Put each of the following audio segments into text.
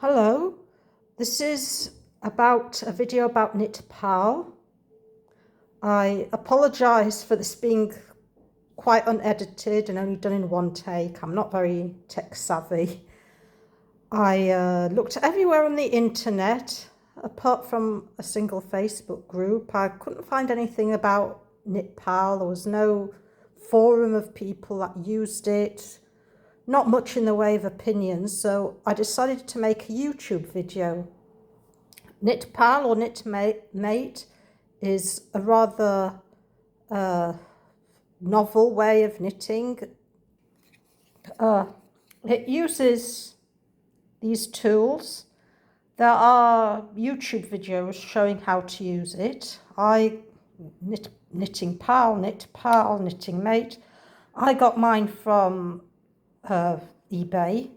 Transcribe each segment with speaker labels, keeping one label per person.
Speaker 1: Hello, this is about a video about KnittingPal. I apologise for this being quite unedited and only done in one take. I'm not very tech savvy. I looked everywhere on the internet apart from a single Facebook group. I couldn't find anything about KnittingPal. There was no forum of people that used it. Not much in the way of opinions, so I decided to make a YouTube video. KnittingPal or KnitMate is a rather novel way of knitting. It uses these tools. There are YouTube videos showing how to use it. KnittingPal, KnittingMate. I got mine from eBay,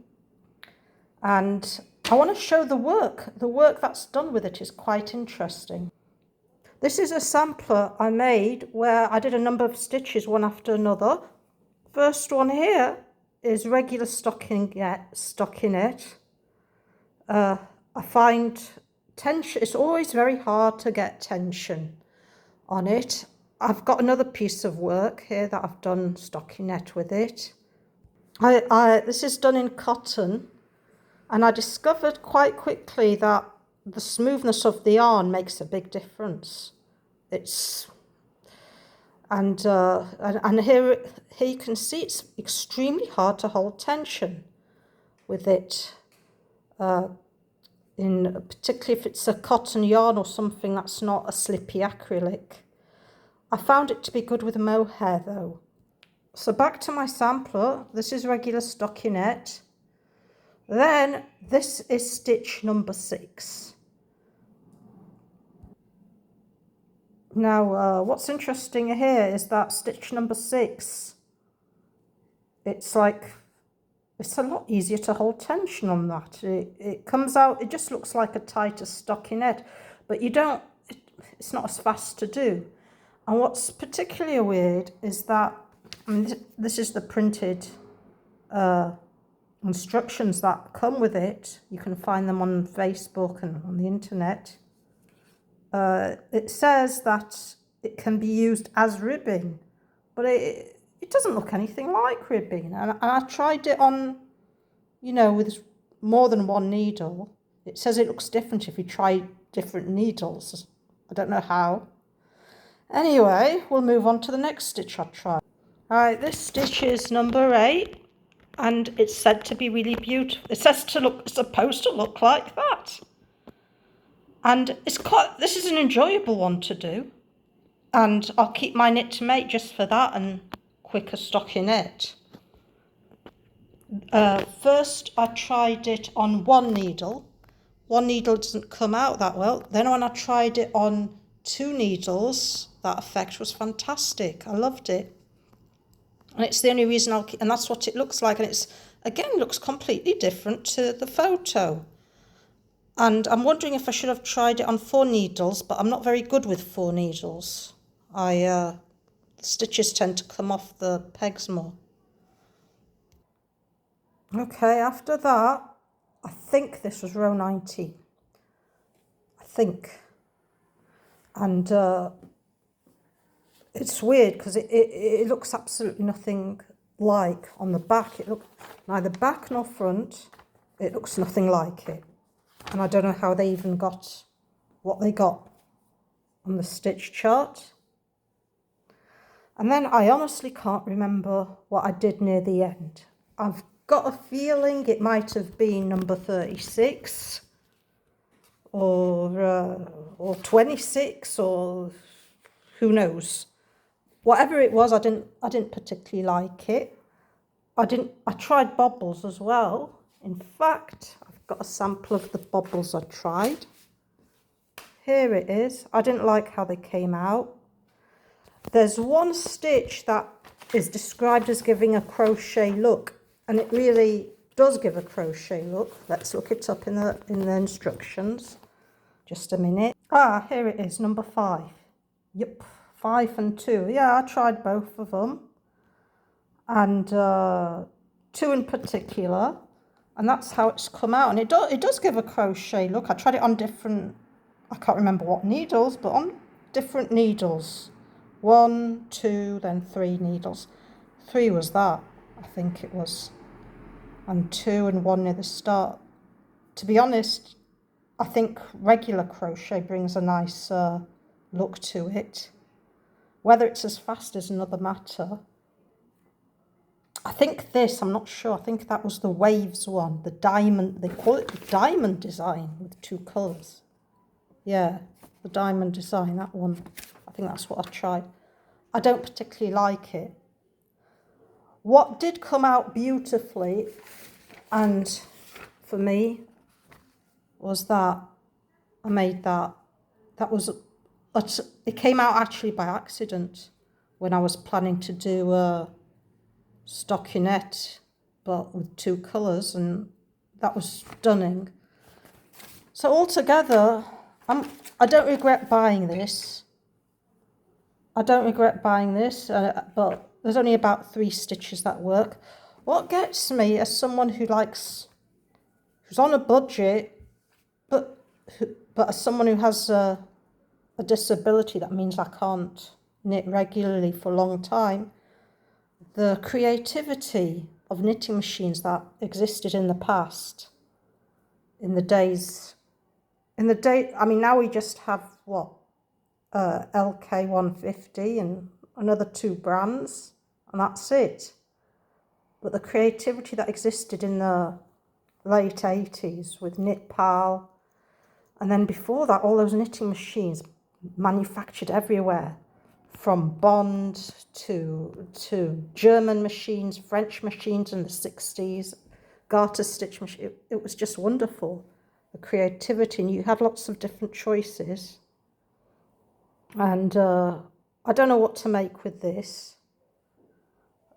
Speaker 1: and I want to show the work that's done with it is quite interesting. This is a sampler I made where I did a number of stitches one after another. First one here is regular stockinette. I find tension, it's always very hard to get tension on it. I've got another piece of work here that I've done stockinette with it. This is done in cotton, and I discovered quite quickly that the smoothness of the yarn makes a big difference. And here you can see it's extremely hard to hold tension with it, particularly if it's a cotton yarn or something that's not a slippy acrylic. I found it to be good with mohair though. So back to my sampler. This is regular stockinette. Then this is stitch number 6. Now what's interesting here is that stitch number 6, it's a lot easier to hold tension on that. It comes out, it just looks like a tighter stockinette, but it's not as fast to do. And what's particularly weird is that, this is the printed instructions that come with it. You can find them on Facebook and on the internet. It says that it can be used as ribbing, but it doesn't look anything like ribbing. And I tried it on, with more than one needle. It says it looks different if you try different needles. I don't know how. Anyway, we'll move on to the next stitch I tried. Alright, this stitch is number 8, and it's said to be really beautiful. It's supposed to look like that. And this is an enjoyable one to do. And I'll keep my knit to mate just for that and quicker stockinette. First I tried it on one needle. One needle doesn't come out that well. Then when I tried it on 2 needles, that effect was fantastic. I loved it. And it's the only reason and that's what it looks like. And it's, again, looks completely different to the photo. And I'm wondering if I should have tried it on 4 needles, but I'm not very good with 4 needles. The stitches tend to come off the pegs more. Okay, after that, I think this was row 19. I think. And it's weird because it looks absolutely nothing like on the back. It looks neither back nor front. It looks nothing like it. And I don't know how they even got what they got on the stitch chart. And then I honestly can't remember what I did near the end. I've got a feeling it might have been number 36 or 26 or who knows. Whatever it was, I didn't particularly like it. I tried bobbles as well. In fact, I've got a sample of the bobbles I tried. Here it is. I didn't like how they came out. There's one stitch that is described as giving a crochet look, and it really does give a crochet look. Let's look it up in the instructions. Just a minute. Here it is, number 5. Yep. 5 and 2. Yeah, I tried both of them. And 2 in particular. And that's how it's come out. And it does give a crochet look. I tried it on different, I can't remember what needles, but on different needles. 1, 2, then 3 needles. 3 was that, I think it was. And 2 and 1 near the start. To be honest, I think regular crochet brings a nice look to it. Whether it's as fast is another matter. I think this, I'm not sure, I think that was the Waves one, the diamond, they call it the diamond design with 2 colours. Yeah, the diamond design, that one. I think that's what I tried. I don't particularly like it. What did come out beautifully, and for me, was that I made that. That was, it came out actually by accident when I was planning to do a stockinette, but with 2 colours, and that was stunning. So altogether, I don't regret buying this. I don't regret buying this, but there's only about 3 stitches that work. What gets me as someone who's on a budget, but as someone who has a disability, that means I can't knit regularly for a long time, the creativity of knitting machines that existed in the past, I mean, now we just have what, LK150 and another 2 brands, and that's it. But the creativity that existed in the late 80s with KnittingPal, and then before that, all those knitting machines manufactured everywhere, from Bond to German machines, French machines in the 60s, garter stitch machine. It was just wonderful, the creativity, and you had lots of different choices. And I don't know what to make with this.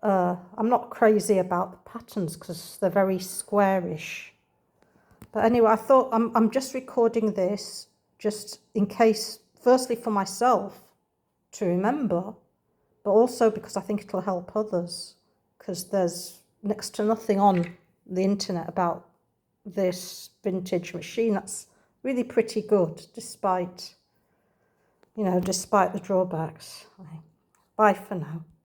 Speaker 1: I'm not crazy about the patterns because they're very squarish. But anyway, I thought I'm just recording this just in case, firstly for myself to remember, but also because I think it'll help others, because there's next to nothing on the internet about this vintage machine that's really pretty good, despite the drawbacks. Bye for now.